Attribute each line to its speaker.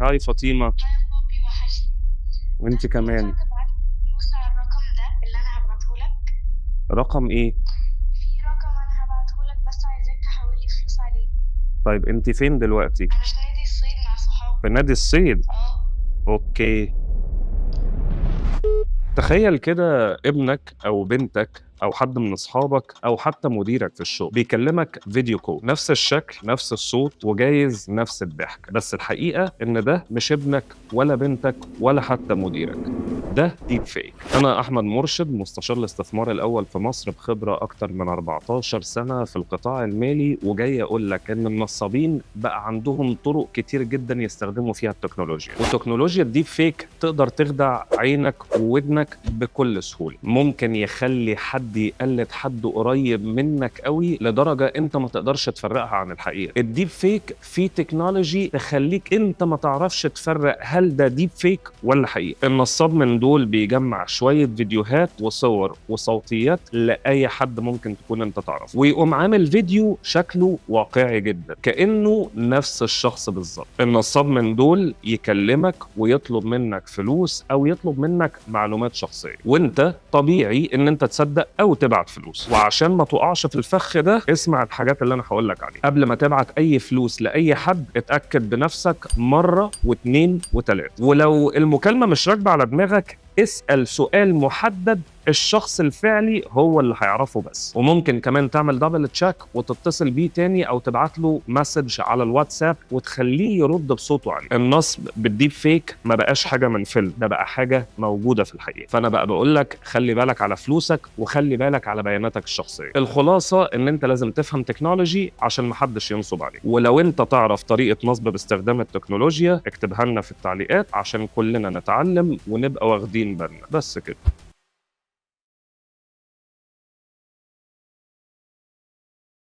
Speaker 1: هاي فاطمة.
Speaker 2: هاي بابي وحشتني.
Speaker 1: وانت
Speaker 2: ممكن
Speaker 1: كمان.
Speaker 2: تبعت لي فلوس على الرقم ده اللي انا هبعته لك؟
Speaker 1: رقم ايه؟
Speaker 2: في رقم انا هبعته لك بس عايزاك تحول لي فلوس عليه.
Speaker 1: طيب انت فين دلوقتي؟
Speaker 2: انا في نادي الصيد مع
Speaker 1: في
Speaker 2: صحابي.
Speaker 1: نادي الصيد.
Speaker 2: اه.
Speaker 1: اوكي. تخيل كده ابنك او بنتك او حد من اصحابك او حتى مديرك في الشغل بيكلمك فيديو كول، نفس الشكل نفس الصوت وجايز نفس الضحك، بس الحقيقة ان ده مش ابنك ولا بنتك ولا حتى مديرك، ده ديب فيك. انا احمد مرشد، مستشار الاستثمار الاول في مصر بخبرة اكتر من 14 سنة في القطاع المالي، وجاي اقول لك ان النصابين بقى عندهم طرق كتير جدا يستخدموا فيها التكنولوجيا، وتكنولوجيا الديب فيك تقدر تخدع عينك وودنك بكل سهولة. ممكن يخلي حد يقلد حد قريب منك قوي لدرجة انت ما تقدرش تفرقها عن الحقيقة. الديب فيك فيه تكنولوجي تخليك انت ما تعرفش تفرق هل ده ديب فيك ولا حقيقة. النصاب من دول بيجمع شوية فيديوهات وصور وصوتيات لأي حد ممكن تكون انت تعرفه، ويقوم عامل فيديو شكله واقعي جدا كأنه نفس الشخص بالظبط. النصاب من دول يكلمك ويطلب منك فلوس او يطلب منك معلومات شخصية، وانت طبيعي ان انت تصدق او تبعت فلوس. وعشان ما تقعش في الفخ ده اسمع الحاجات اللي انا هقول لك عليها. قبل ما تبعت اي فلوس لاي حد اتاكد بنفسك مره واثنين وثلاثه، ولو المكالمه مش راكبه على دماغك اسال سؤال محدد الشخص الفعلي هو اللي هيعرفه بس. وممكن كمان تعمل دبل تشيك وتتصل بيه تاني او تبعت له مسج على الواتساب وتخليه يرد بصوته عليك. النصب بالديب فيك ما بقاش حاجه من فيلم، ده بقى حاجه موجوده في الحقيقه. فانا بقى بقول لك خلي بالك على فلوسك وخلي بالك على بياناتك الشخصيه. الخلاصه ان انت لازم تفهم تكنولوجي عشان محدش ينصب عليك، ولو انت تعرف طريقه نصب باستخدام التكنولوجيا اكتبها لنا في التعليقات عشان كلنا نتعلم ونبقى واخدين بالنا. بس كده.